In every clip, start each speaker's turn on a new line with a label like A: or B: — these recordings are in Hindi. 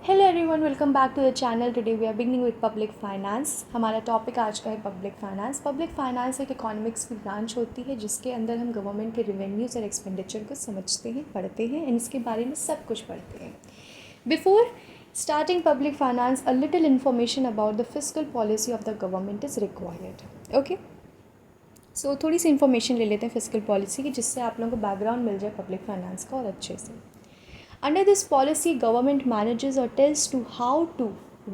A: Hello everyone, welcome back to the channel. Today we are beginning with public finance. हमारा टॉपिक आज का है पब्लिक फाइनेंस। पब्लिक फाइनेंस एक इकोनॉमिक्स की ब्रांच होती है जिसके अंदर हम गवर्नमेंट के रेवेन्यूज़ और एक्सपेंडिचर को समझते हैं, पढ़ते हैं एंड इसके बारे में सब कुछ पढ़ते हैं। Before starting public finance, a little information about the fiscal policy of the government is required. Okay, so थोड़ी सी इन्फॉर्मेशन ले लेते हैं फिस्कल पॉलिसी की, जिससे आप लोगों को बैकग्राउंड मिल जाए पब्लिक फाइनेंस का और अच्छे से। Under this policy, government manages or tells to how to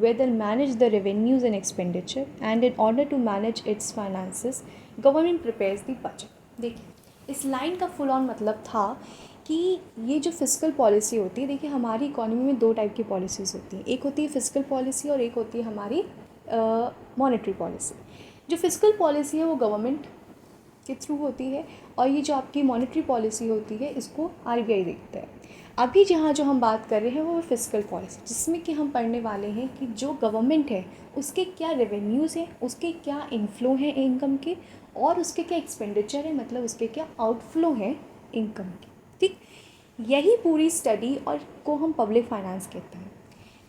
A: whether manage the revenues and expenditure, and in order to manage its finances, government prepares the budget. देखिए, इस लाइन का फुल ऑन मतलब था कि ये जो फिस्कल पॉलिसी होती है, देखिए हमारी इकोनॉमी में दो टाइप की पॉलिसीज़ होती हैं। एक होती है फिस्कल पॉलिसी और एक होती है हमारी मॉनेटरी पॉलिसी। जो फिस्कल पॉलिसी है वो गवर्नमेंट के थ्रू होती है और ये जो आपकी मॉनेटरी पॉलिसी होती है इसको आरबीआई देखता है। अभी जहाँ जो हम बात कर रहे हैं वो फिस्कल पॉलिसी, जिसमें कि हम पढ़ने वाले हैं कि जो गवर्नमेंट है उसके क्या रेवेन्यूज़ हैं, उसके क्या इनफ्लो हैं इनकम के, और उसके क्या एक्सपेंडिचर है, मतलब उसके क्या आउटफ्लो हैं इनकम के। ठीक, यही पूरी स्टडी और को हम पब्लिक फाइनेंस कहते हैं।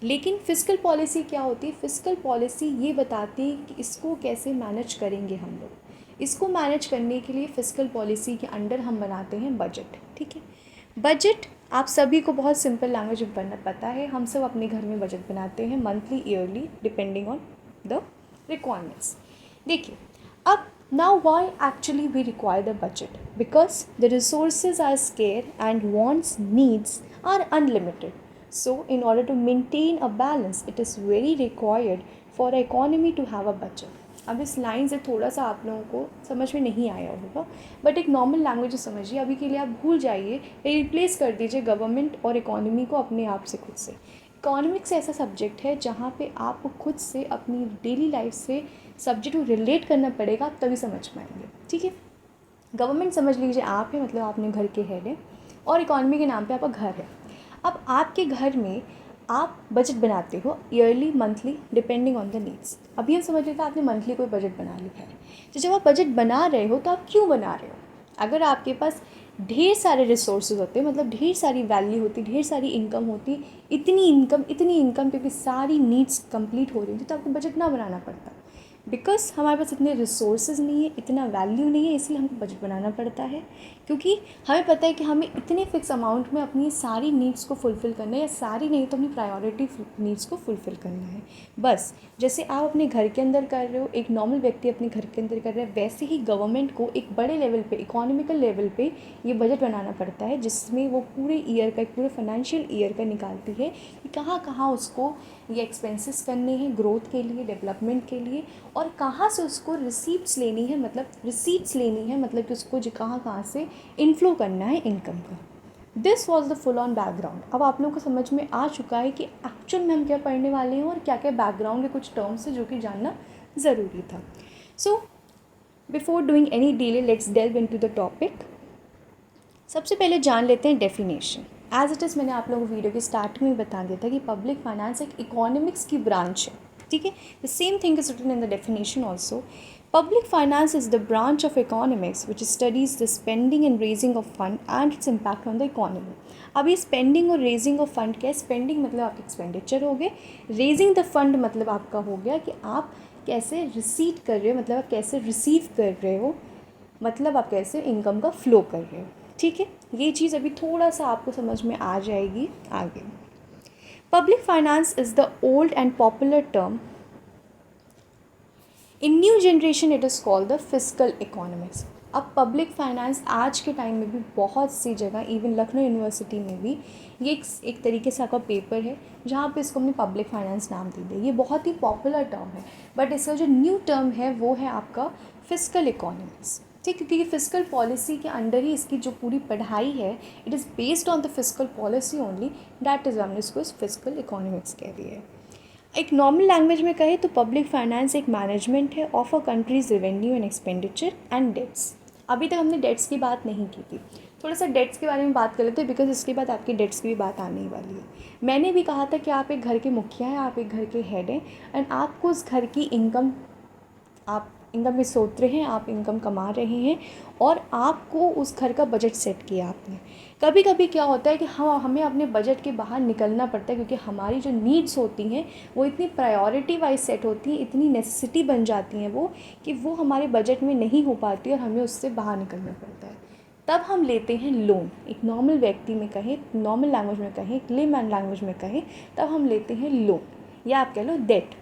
A: लेकिन फिस्कल पॉलिसी क्या होती है? फिस्कल पॉलिसी ये बताती है कि इसको कैसे मैनेज करेंगे हम लोग। इसको मैनेज करने के लिए फिस्कल पॉलिसी के अंडर हम बनाते हैं बजट। ठीक है, बजट आप सभी को बहुत सिंपल लैंग्वेज में पता है। हम सब अपने घर में बजट बनाते हैं monthly, yearly, depending on the requirements. देखिए, अब now why actually we require the budget? Because the resources are scarce and wants, needs are unlimited. So, in order to maintain a balance, it is very required for an economy to have a budget. अब इस लाइन से थोड़ा सा आप लोगों को समझ में नहीं आया होगा, बट एक नॉर्मल लैंग्वेज समझिए। अभी के लिए आप भूल जाइए, रिप्लेस कर दीजिए गवर्नमेंट और इकोनॉमी को अपने आप से, खुद से। इकोनॉमिक्स ऐसा सब्जेक्ट है जहाँ पे आपको खुद से अपनी डेली लाइफ से सब्जेक्ट को रिलेट करना पड़ेगा, तभी समझ पाएंगे। ठीक है, गवर्नमेंट समझ लीजिए आप है, मतलब आपने घर के हेड है, और इकोनॉमी के नाम पे आपका घर है। अब आपके घर में आप बजट बनाते हो yearly, monthly, depending on the needs. अभी हम समझ लेते हैं आपने मंथली कोई बजट बना लिया है। तो जब आप बजट बना रहे हो तो आप क्यों बना रहे हो? अगर आपके पास ढेर सारे रिसोर्सेज होते, मतलब ढेर सारी वैल्यू होती, ढेर सारी इनकम होती, इतनी इनकम क्योंकि सारी नीड्स कंप्लीट हो रही थी, तो आपको बजट ना बनाना पड़ता। बिकॉज हमारे पास इतने रिसोर्सेज नहीं है, इतना वैल्यू नहीं है, इसलिए हमको बजट बनाना पड़ता है। क्योंकि हमें पता है कि हमें इतने फिक्स अमाउंट में अपनी सारी नीड्स को फुलफ़िल करना है, या सारी नहीं तो अपनी प्रायोरिटी नीड्स को फुलफ़िल करना है। बस जैसे आप अपने घर के अंदर कर रहे हो, एक नॉर्मल व्यक्ति अपने घर के अंदर कर रहा है, वैसे ही गवर्नमेंट को एक बड़े लेवल पे, इकोनॉमिकल लेवल पे ये बजट बनाना पड़ता है, जिसमें वो पूरे ईयर का, पूरे फाइनेंशियल ईयर का निकालती है कि कहाँ कहाँ उसको ये एक्सपेंसेस करने हैं ग्रोथ के लिए, डेवलपमेंट के लिए, और कहाँ से उसको रिसीप्ट्स लेनी है, मतलब कि उसको जो कहाँ कहाँ से इनफ्लो करना है इनकम का। This was the full on background. अब आप लोगों को समझ में आ चुका है कि एक्चुअल में हम क्या पढ़ने वाले हैं और क्या क्या बैकग्राउंड के कुछ टर्म्स है जो कि जानना ज़रूरी था। So before doing any delay, let's delve into the topic. सबसे पहले जान लेते हैं डेफिनेशन। एज इट इज़ मैंने आप लोगों को वीडियो के स्टार्टिंग में बता दिया था कि पब्लिक फाइनेंस एक इकोनॉमिक्स की ब्रांच है। ठीक है, the same thing is written in the definition also. Public finance is the branch of economics which studies the spending and raising of fund and its impact on the economy. अब ये स्पेंडिंग और रेजिंग ऑफ फंड क्या है? स्पेंडिंग मतलब आपके एक्सपेंडिचर हो गए, रेजिंग द फंड मतलब आपका हो गया कि आप कैसे रिसीट कर रहे हो, मतलब आप कैसे रिसीव कर रहे हो, मतलब आप कैसे इनकम का फ्लो कर रहे हो। ठीक है, ये चीज़ अभी थोड़ा सा आपको समझ में आ जाएगी आगे। Public finance is the old and popular term. In new generation it is called the fiscal economics. अब पब्लिक फाइनेंस आज के टाइम में भी बहुत सी जगह, इवन लखनऊ यूनिवर्सिटी में भी ये एक तरीके से आपका पेपर है जहाँ पे इसको हमने पब्लिक फाइनेंस नाम दे दिया। ये बहुत ही पॉपुलर टर्म है, बट इसका जो न्यू टर्म है वो है आपका फिस्कल इकोनॉमिक्स। ठीक, क्योंकि फिस्कल पॉलिसी के अंडर ही इसकी जो पूरी पढ़ाई है, it is based on the fiscal policy only, that is हमने इसको फिस्कल इकोनॉमिक्स कह दिया है। एक नॉर्मल लैंग्वेज में कहे तो पब्लिक फाइनेंस एक मैनेजमेंट है of a country's revenue and expenditure and debts. अभी तक हमने डेट्स की बात नहीं की थी, थोड़ा सा डेट्स के बारे में बात कर लेते हैं, बिकॉज इसके बाद आपकी डेट्स की भी बात आने ही वाली है। मैंने भी कहा था कि आप एक घर के मुखिया हैं, आप एक घर के हेड हैं, एंड आपको उस घर की इनकम, आप इनकम के स्रोत हैं, आप इनकम कमा रहे हैं और आपको उस घर का बजट सेट किया आपने। कभी कभी क्या होता है कि हमें अपने बजट के बाहर निकलना पड़ता है, क्योंकि हमारी जो नीड्स होती हैं वो इतनी प्रायोरिटी वाइज सेट होती हैं, इतनी नेसेसिटी बन जाती हैं वो, कि वो हमारे बजट में नहीं हो पाती और हमें उससे बाहर निकलना पड़ता है। तब हम लेते हैं लोन। एक नॉर्मल व्यक्ति में कहें, नॉर्मल लैंग्वेज में कहें, लेमैन लैंग्वेज में कहें, तब हम लेते हैं लोन, या आप कह लो डेट।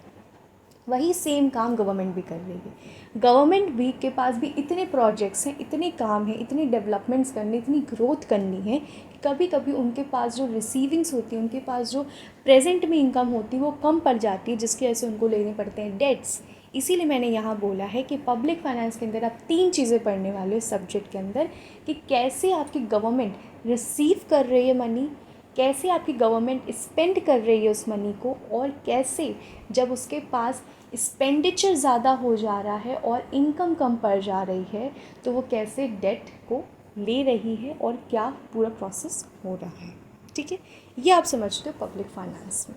A: वही सेम काम गवर्नमेंट भी कर रही है। गवर्नमेंट भी के पास भी इतने प्रोजेक्ट्स हैं, इतने काम हैं, इतनी डेवलपमेंट्स करनी, इतनी ग्रोथ करनी है कि कभी कभी उनके पास जो रिसीविंग्स होती है, उनके पास जो प्रेजेंट में इनकम होती है वो कम पड़ जाती है, जिसकी वजह से उनको लेने पड़ते हैं डेट्स। इसीलिए मैंने यहाँ बोला है कि पब्लिक फाइनेंस के अंदर आप 3 चीज़ें पढ़ने वाले हो इस सब्जेक्ट के अंदर, कि कैसे आपकी गवर्नमेंट रिसीव कर रही है मनी, कैसे आपकी गवर्नमेंट स्पेंड कर रही है उस मनी को, और कैसे जब उसके पास एक्सपेंडिचर ज़्यादा हो जा रहा है और इनकम कम पड़ जा रही है तो वो कैसे डेट को ले रही है और क्या पूरा प्रोसेस हो रहा है। ठीक है, ये आप समझते हो पब्लिक फाइनेंस में।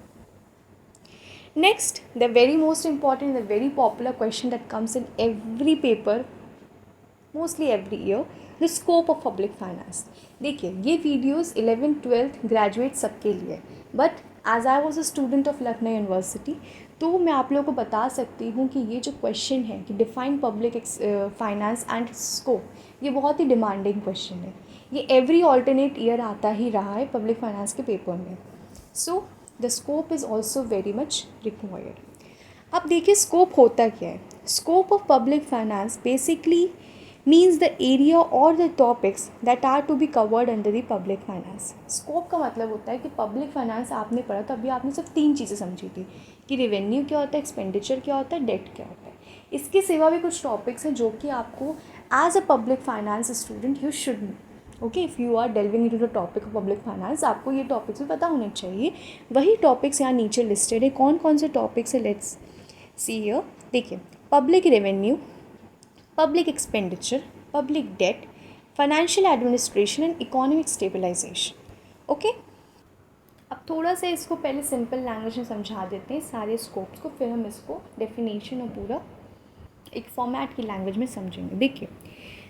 A: Next, the very most important, the very popular question that comes in every paper, mostly every year, the scope of public finance. देखिए, ये वीडियोस 11th 12th ग्रेजुएट सबके लिए, but as I was a student of Lucknow university, तो मैं आप लोगों को बता सकती हूँ कि ये जो क्वेश्चन है कि define public finance and scope, ये बहुत ही डिमांडिंग क्वेश्चन है। ये एवरी ऑल्टरनेट ईयर आता ही रहा है पब्लिक फाइनेंस के पेपर में। So the scope is also very much required. अब देखिए, स्कोप होता क्या है। Scope of public finance basically means the area or the topics that are to be covered under the public finance। Scope का मतलब होता है कि पब्लिक फाइनेंस आपने पढ़ा तो अभी आपने सिर्फ 3 चीज़ें समझी थी, कि रेवेन्यू क्या होता है, एक्सपेंडिचर क्या होता है, डेट क्या होता है। इसके सिवा भी कुछ टॉपिक्स हैं जो कि आपको as a public finance student you should know. Okay, if you are delving into the topic of public finance, आपको ये टॉपिक्स भी पता होने चाहिए। वही टॉपिक्स यहाँ नीचे लिस्टेड है। कौन कौन से टॉपिक्स है, लेट्स सी हियर। देखिए, public revenue, public expenditure, public debt, financial administration and economic stabilization. Okay, अब थोड़ा सा इसको पहले सिंपल लैंग्वेज में समझा देते हैं सारे स्कोप्स को, फिर हम इसको डेफिनेशन और पूरा एक फॉर्मेट की लैंग्वेज में समझेंगे। देखिए,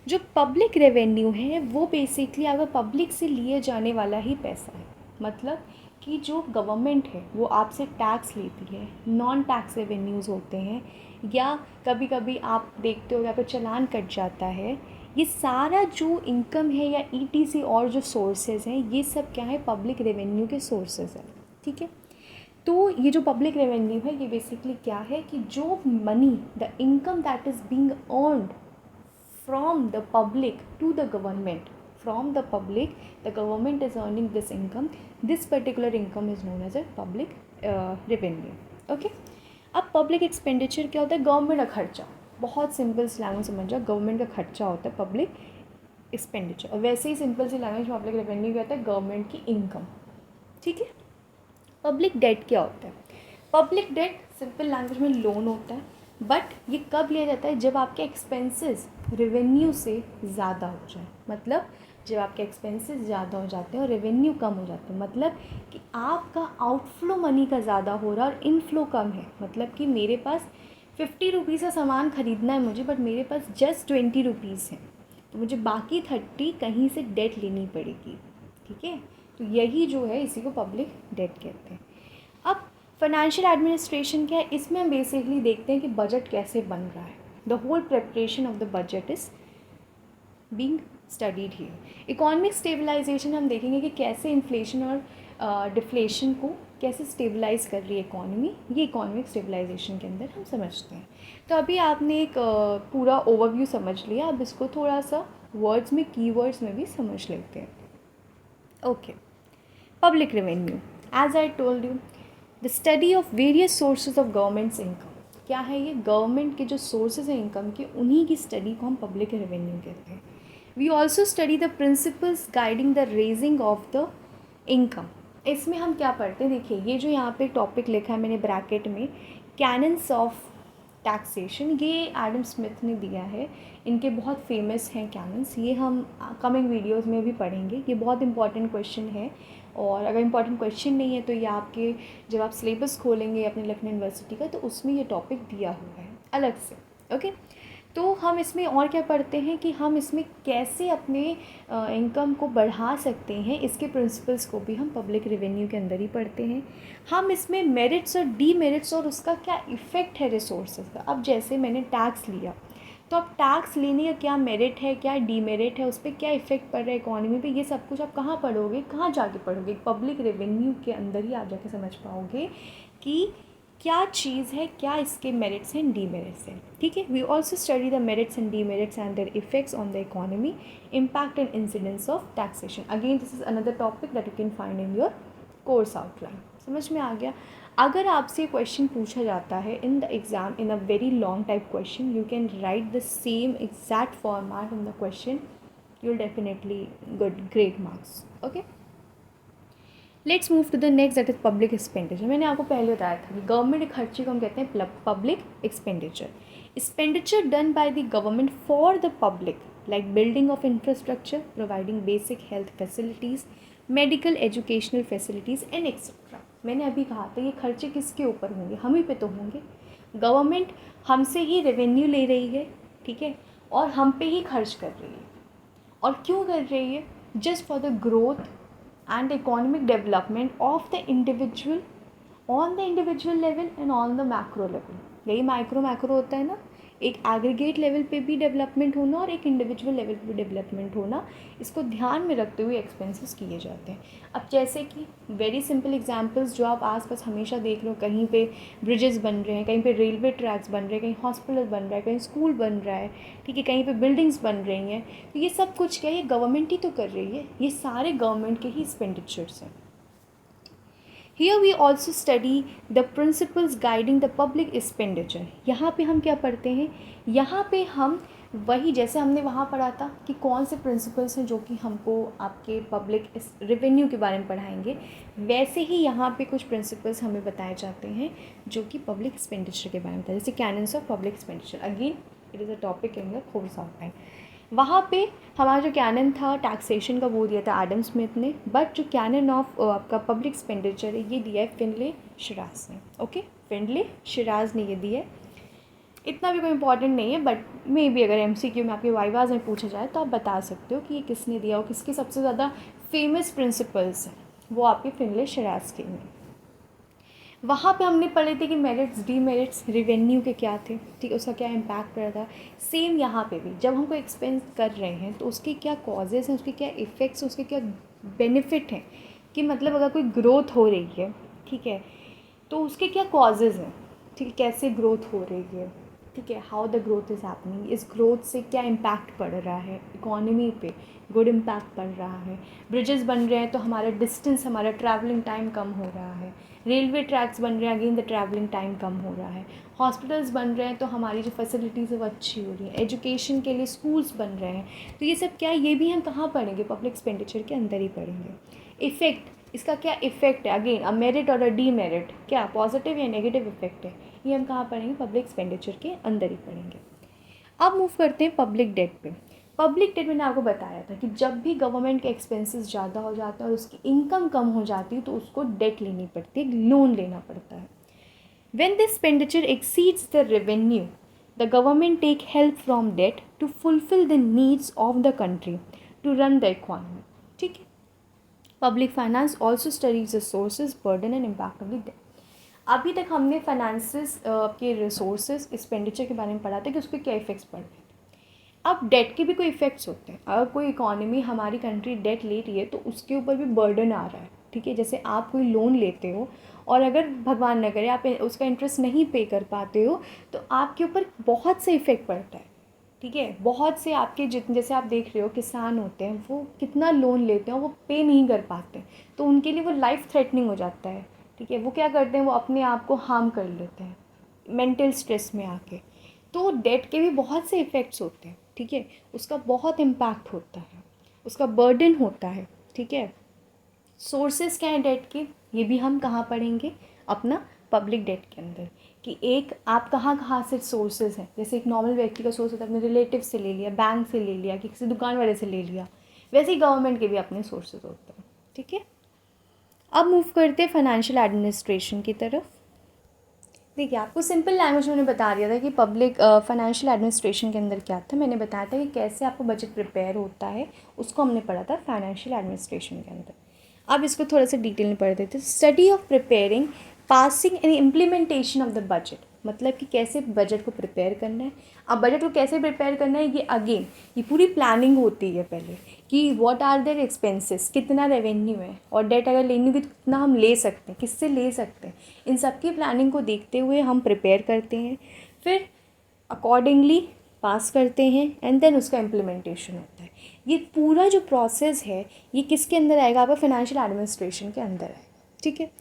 A: जो पब्लिक रेवेन्यू है वो बेसिकली अगर पब्लिक से लिए जाने वाला ही पैसा है, मतलब कि जो गवर्नमेंट है वो आपसे टैक्स लेती है, नॉन टैक्स रेवेन्यूज़ होते हैं, या कभी कभी आप देखते हो यहाँ पर चालान कट जाता है। ये सारा जो इनकम है या ईटीसी और जो सोर्सेज हैं, ये सब क्या है, पब्लिक रेवेन्यू के सोर्सेज हैं। ठीक है, तो ये जो पब्लिक रेवेन्यू है ये बेसिकली क्या है कि जो money, the income that is being earned from the public to the government, from the public, the government is earning this income, this particular income is known as a public revenue। okay, अब पब्लिक एक्सपेंडिचर क्या होता है, गवर्नमेंट का खर्चा। बहुत सिंपल सी लैंग्वेज समझ जाओ, गवर्नमेंट का खर्चा होता है पब्लिक एक्सपेंडिचर। और वैसे ही सिंपल सी लैंग्वेज में पब्लिक रेवेन्यू क्या होता है, गवर्नमेंट की इनकम। ठीक है, पब्लिक डेट क्या होता है, पब्लिक डेट सिंपल लैंग्वेज में लोन होता है, बट ये कब लिया जाता है, जब आपके एक्सपेंसेस रेवेन्यू से ज़्यादा हो जाए। मतलब जब आपके एक्सपेंसेस ज़्यादा हो जाते हैं और रेवेन्यू कम हो जाते हैं, मतलब कि आपका आउटफ्लो मनी का ज़्यादा हो रहा है और इनफ्लो कम है। मतलब कि मेरे पास 50 रुपीज़ का सामान ख़रीदना है मुझे, बट मेरे पास जस्ट 20 रुपीज़ हैं, तो मुझे बाकी 30 कहीं से डेट लेनी पड़ेगी। ठीक है, तो यही जो है इसी को पब्लिक डेट कहते हैं। अब फाइनेंशियल एडमिनिस्ट्रेशन क्या है, इसमें हम बेसिकली देखते हैं कि बजट कैसे बन रहा है। The whole preparation of the budget is being studied here. Economic stabilization हम देखेंगे कि कैसे इन्फ्लेशन और डिफ्लेशन को कैसे स्टेबलाइज कर रही है इकोनॉमी, ये इकोनॉमिक स्टेबलाइजेशन के अंदर हम समझते हैं। तो अभी आपने एक पूरा ओवरव्यू समझ लिया, अब इसको थोड़ा सा वर्ड्स में, कीवर्ड्स में भी समझ लेते हैं। Okay, public revenue, as I told you, the study of various sources of government's income. क्या है ये, गवर्नमेंट के जो सोर्सेज हैं इनकम के, उन्हीं की स्टडी को हम पब्लिक रेवेन्यू कहते हैं। We also study the principles guiding the raising of the income. इसमें हम क्या पढ़ते हैं, देखिए ये जो यहाँ पे टॉपिक लिखा है मैंने ब्रैकेट में, कैनन्स ऑफ टैक्सेशन, ये एडम स्मिथ ने दिया है। इनके बहुत फेमस हैं कैनन्स, ये हम कमिंग वीडियोस में भी पढ़ेंगे। ये बहुत इंपॉर्टेंट क्वेश्चन है, और अगर इंपॉर्टेंट क्वेश्चन नहीं है तो ये आपके जब आप सिलेबस खोलेंगे अपने लखनऊ यूनिवर्सिटी का, तो उसमें ये टॉपिक दिया हुआ है अलग से। ओके, तो हम इसमें और क्या पढ़ते हैं कि हम इसमें कैसे अपने इनकम को बढ़ा सकते हैं, इसके प्रिंसिपल्स को भी हम पब्लिक रेवेन्यू के अंदर ही पढ़ते हैं। हम इसमें मेरिट्स और डीमेरिट्स और उसका क्या इफ़ेक्ट है रिसोर्सेज का। अब जैसे मैंने टैक्स लिया, तो अब टैक्स लेने का क्या मेरिट है, क्या डीमेरिट है, उस पर क्या इफ़ेक्ट पड़ रहा है इकोनॉमी पे, ये सब कुछ आप कहाँ पढ़ोगे, कहाँ जाके पढ़ोगे? पब्लिक रेवेन्यू के अंदर ही आप जाके समझ पाओगे कि क्या चीज़ है, क्या इसके मेरिट्स हैं, डीमेरिट्स हैं। ठीक है, we also study the merits and demerits and their effects on the economy, impact and incidence of taxation. Again this is another topic that you can find in your course outline. समझ में आ गया? अगर आपसे क्वेश्चन पूछा जाता है in the exam in a very long type question, you can write the same exact format in the question, you will definitely good great marks. Okay, let's move to the next, that is public expenditure. मैंने आपको पहले बताया था कि गवर्नमेंट खर्चे को हम कहते हैं public expenditure. Expenditure done by the government for the public, like building of infrastructure, providing basic health facilities, medical educational facilities and etcetera. मैंने अभी कहा था ये खर्चे किसके ऊपर होंगे? हम ही पे तो होंगे। गवर्नमेंट हमसे ही रेवेन्यू ले रही है, ठीक है, और हम पे ही खर्च कर रही है। और क्यों कर रही है? Just for the growth and economic development of the individual on the individual level and on the macro level। यही माइक्रो मैक्रो होता है ना, एक एग्रीगेट लेवल पे भी डेवलपमेंट होना और एक इंडिविजुअल लेवल पे भी डेवलपमेंट होना, इसको ध्यान में रखते हुए एक्सपेंसेस किए जाते हैं। अब जैसे कि वेरी सिंपल एग्जांपल्स जो आप आसपास हमेशा देख लो, कहीं पे ब्रिजेस बन रहे हैं, कहीं पे रेलवे ट्रैक्स बन रहे हैं, कहीं हॉस्पिटल बन रहा है, कहीं स्कूल बन रहा है, ठीक है, कहीं पे बिल्डिंग्स बन रही हैं, तो ये सब कुछ क्या, ये गवर्नमेंट ही तो कर रही है, ये सारे गवर्नमेंट के ही एक्सपेंडिचर्स हैं। Here we also study the principles guiding the public expenditure। यहाँ पे हम क्या पढ़ते हैं? यहाँ पे हम वही, जैसे हमने वहाँ पढ़ा था कि कौन से प्रिंसिपल्स हैं जो कि हमको आपके पब्लिक रेवेन्यू के बारे में पढ़ाएंगे, वैसे ही यहाँ पे कुछ प्रिंसिपल्स हमें बताए जाते हैं जो कि पब्लिक एक्सपेंडिचर के बारे में बताए, जैसे cannons of public expenditure. Again it is a topic in your course outline. वहाँ पे हमारा जो कैनन था टैक्सेशन का वो दिया था एडम स्मिथ ने, बट जो कैनन ऑफ आपका पब्लिक एक्सपेंडिचर है ये दिया है फिनले शिराज ने। ओके, फिनले शिराज ने ये दिया है। इतना भी कोई इंपॉर्टेंट नहीं है, बट मे बी अगर एमसीक्यू में आपके वाइवाज में पूछा जाए तो आप बता सकते हो कि ये किसने दिया और किसके सबसे ज़्यादा फेमस प्रिंसिपल्स हैं, वो आपके फिनले शिराज के हैं। वहाँ पे हमने पढ़े थे कि मेरिट्स डीमेरिट्स रेवेन्यू के क्या थे, ठीक है, उसका क्या इम्पैक्ट पड़ रहा था। सेम यहाँ पे भी जब हम कोई एक्सपेंस कर रहे हैं तो उसके क्या कॉजेज़ हैं, उसके क्या इफ़ेक्ट्स, उसके क्या बेनिफिट हैं, कि मतलब अगर कोई ग्रोथ हो रही है, ठीक है, तो उसके क्या कॉजेज़ हैं, ठीक है, कैसे ग्रोथ हो रही है, ठीक है, how the growth is happening, इस ग्रोथ से क्या इम्पैक्ट पड़ रहा है इकोनॉमी पे, गुड इम्पैक्ट पड़ रहा है। ब्रिजेस बन रहे हैं तो हमारा डिस्टेंस, हमारा ट्रैवलिंग टाइम कम हो रहा है। रेलवे ट्रैक्स बन रहे हैं, अगेन द ट्रैवलिंग टाइम कम हो रहा है। हॉस्पिटल्स बन रहे हैं तो हमारी जो फैसिलिटीज़ है वो अच्छी हो रही है। एजुकेशन के लिए स्कूल्स बन रहे हैं, तो ये सब क्या है, ये भी हम कहाँ पढ़ेंगे? पब्लिक एक्सपेंडिचर के अंदर ही पढ़ेंगे। इफ़ेक्ट, इसका क्या इफ़ेक्ट है, अगेन अ मेरिट और अ डीमेरिट, क्या पॉजिटिव या नेगेटिव इफेक्ट है, ये हम कहाँ पढ़ेंगे? पब्लिक एक्सपेंडिचर के अंदर ही पढ़ेंगे। अब मूव करते हैं पब्लिक डेट पे। पब्लिक डेट मैंने आपको बताया था कि जब भी गवर्नमेंट के एक्सपेंसेस ज़्यादा हो जाते हैं और उसकी इनकम कम हो जाती है तो उसको डेट लेनी पड़ती है, लोन लेना पड़ता है। When the expenditure exceeds the revenue, the government take help from debt to fulfill the needs of the country to run the economy। ठीक है, public finance also studies the sources, burden and impact of the debt. अभी तक हमने फाइनेंसेस के रिसोर्सेज एक्सपेंडिचर के बारे में पढ़ा था कि उसके क्या इफेक्ट्स पड़ रहे थे। अब डेट के भी कोई इफ़ेक्ट्स होते हैं। अगर कोई इकोनॉमी, हमारी कंट्री डेट ले रही है तो उसके ऊपर भी बर्डन आ रहा है, ठीक है। जैसे आप कोई लोन लेते हो और अगर भगवान न करे आप उसका इंटरेस्ट नहीं पे कर पाते हो तो आपके ऊपर बहुत से इफ़ेक्ट पड़ता है, ठीक है। बहुत से आपके जितने, जैसे आप देख रहे हो किसान होते हैं, वो कितना लोन लेते हैं, वो पे नहीं कर पाते, तो उनके लिए वो लाइफ थ्रेटनिंग हो जाता है, ठीक है। वो क्या करते हैं, वो अपने आप को हार्म कर लेते हैं मेंटल स्ट्रेस में आके। तो डेट के भी बहुत से इफ़ेक्ट्स होते हैं, ठीक है। उसका बहुत इम्पैक्ट होता है, उसका बर्डन होता है, ठीक है। सोर्सेस क्या हैं डेट के, ये भी हम कहाँ पढ़ेंगे? अपना पब्लिक डेट के अंदर, कि एक आप कहाँ कहाँ से सोर्सेज हैं। जैसे एक नॉर्मल व्यक्ति का सोर्स होता है, अपने रिलेटिव से ले लिया, बैंक से ले लिया, कि किसी दुकान वाले से ले लिया, वैसे ही गवर्नमेंट के भी अपने सोर्सेज होते हैं, ठीक है। अब मूव करते हैं फाइनेंशियल एडमिनिस्ट्रेशन की तरफ। देखिए, आपको सिंपल लैंग्वेज में मैंने बता दिया था कि पब्लिक फाइनेंशियल एडमिनिस्ट्रेशन के अंदर क्या था। मैंने बताया था कि कैसे आपको बजट प्रिपेयर होता है, उसको हमने पढ़ा था फाइनेंशियल एडमिनिस्ट्रेशन के अंदर। अब इसको थोड़ा सा डिटेल में पढ़ देते हैं। Study of preparing, passing and implementation of the budget, मतलब कि कैसे बजट को प्रिपेयर करना है। अब बजट को कैसे प्रिपेयर करना है, ये अगेन ये पूरी प्लानिंग होती है पहले कि व्हाट आर देयर एक्सपेंसेस, कितना रेवेन्यू है, और डेट अगर लेनी होगी तो कितना हम ले सकते हैं, किससे ले सकते हैं। इन सब की प्लानिंग को देखते हुए हम प्रिपेयर करते हैं, फिर अकॉर्डिंगली पास करते हैं, एंड देन उसका इम्प्लीमेंटेशन होता है। ये पूरा जो प्रोसेस है ये किसके अंदर आएगा, आपका फाइनेंशियल एडमिनिस्ट्रेशन के अंदर है, ठीक है।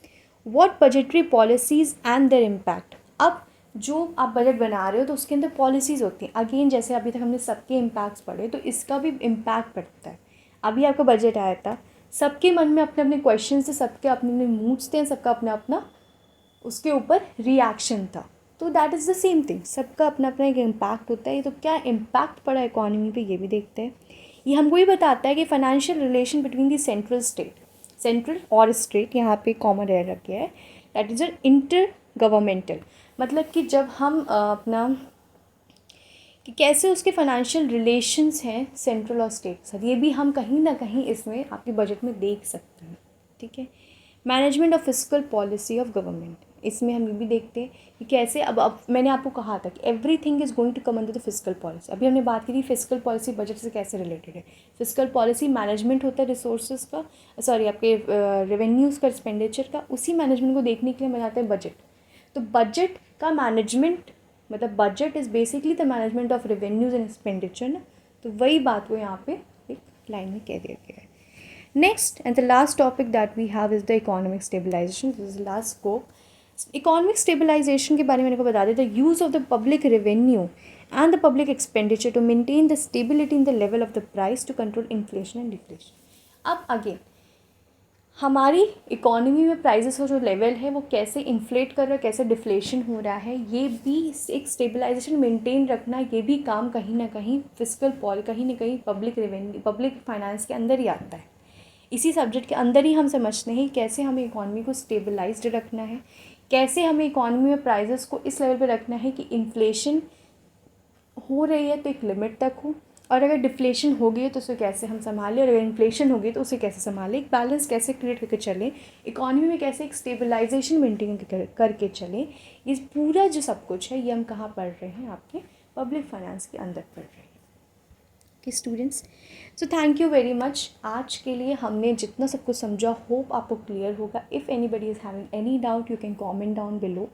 A: What budgetary policies and there impact. अब जो आप बजट बना रहे हो तो उसके अंदर पॉलिसीज़ होती हैं। अगेन जैसे अभी तक हमने सबके इम्पैक्ट्स पढ़े, तो इसका भी इम्पैक्ट पड़ता है। अभी आपका बजट आया था, सबके मन में अपने अपने क्वेश्चन थे, सबके अपने अपने मूड्स थे, सबका अपना अपना उसके ऊपर रिएक्शन था। तो that is the same thing, सबका अपना अपना एक इम्पैक्ट होता है। तो क्या इम्पैक्ट पड़ा इकॉनमी पे, ये भी देखते हैं। ये हमको ये बताता है कि financial relation between the central state, central और स्टेट, यहाँ पे कॉमन एयर रख गया है, that is an inter governmental, मतलब कि जब हम अपना कि कैसे उसके फाइनेंशियल रिलेशंस हैं सेंट्रल और स्टेट के साथ, ये भी हम कहीं ना कहीं इसमें आपके बजट में देख सकते हैं, ठीक है। Management of fiscal policy of government, इसमें हम ये भी देखते हैं कि कैसे अब मैंने आपको कहा था कि everything is going to come under the fiscal policy. अभी हमने बात की थी फिस्कल पॉलिसी बजट से कैसे रिलेटेड है। फिस्कल पॉलिसी मैनेजमेंट होता है रिसोर्सेज का, सॉरी आपके रेवेन्यूज़ का, एक्सपेंडिचर का, उसी मैनेजमेंट को देखने के लिए बनाते हैं बजट। तो बजट का मैनेजमेंट मतलब budget is basically the management of revenues and expenditure ना, तो वही बात को यहाँ पे एक लाइन में कह दिया गया है। Next and the last topic that we have is the economic stabilisation, this is last scope. Economic stabilisation के बारे में मैंने को बता दिया, the use of the public revenue and the public expenditure to maintain the stability in the level of the price to control inflation and deflation. अब अगेन हमारी इकोनॉमी में प्राइजेस का जो लेवल है वो कैसे इन्फ्लेट कर रहा है, कैसे डिफ्लेशन हो रहा है, ये भी एक स्टेबलाइजेशन मेंटेन रखना, ये भी काम कहीं ना कहीं फिस्कल कहीं ना कहीं पब्लिक रेवेन्यू, पब्लिक फाइनेंस के अंदर ही आता है। इसी सब्जेक्ट के अंदर ही हम समझते हैं कैसे हमें इकोनॉमी को स्टेबलाइज्ड रखना है, कैसे हमें इकोनॉमी में प्राइजेस को इस लेवल पे रखना है कि इन्फ्लेशन हो रही है तो एक लिमिट तक हो, और अगर डिफ्लेशन हो गई है तो उसे कैसे हम संभालें, और अगर इन्फ्लेशन हो गई तो उसे कैसे संभालें, एक बैलेंस कैसे क्रिएट करके चलें, इकोनॉमी में कैसे एक स्टेबलाइजेशन मेंटेन करके चलें। ये पूरा जो सब कुछ है ये हम कहाँ पढ़ रहे हैं, आपके पब्लिक फाइनेंस के अंदर पढ़ रहे हैं कि students. So thank you very much. आज के लिए हमने जितना सब कुछ समझा होप आपको क्लियर होगा। If anybody is having any doubt you can comment down below.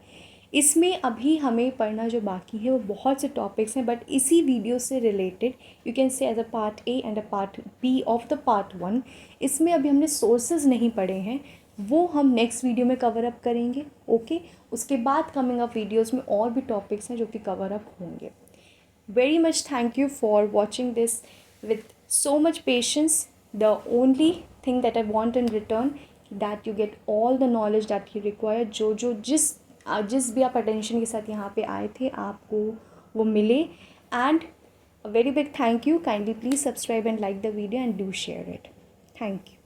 A: इसमें अभी हमें पढ़ना जो बाकी है वो बहुत से टॉपिक्स हैं, बट इसी वीडियो से related you can say as a part A and a part B of the part 1। इसमें अभी हमने सोर्सेज नहीं पढ़े हैं, वो हम नेक्स्ट वीडियो में कवर अप करेंगे, ओके। उसके बाद कमिंग अप वीडियोज़ में और भी टॉपिक्स हैं जो कि कवर अप होंगे। Very much thank you for watching this with so much patience. The only thing that I want in return that you get all the knowledge that you require, जो जिस भी आप अटेंशन के साथ यहाँ पे आए थे आपको वो मिले। And a very big thank you. Kindly please subscribe and like the video and do share it. Thank you.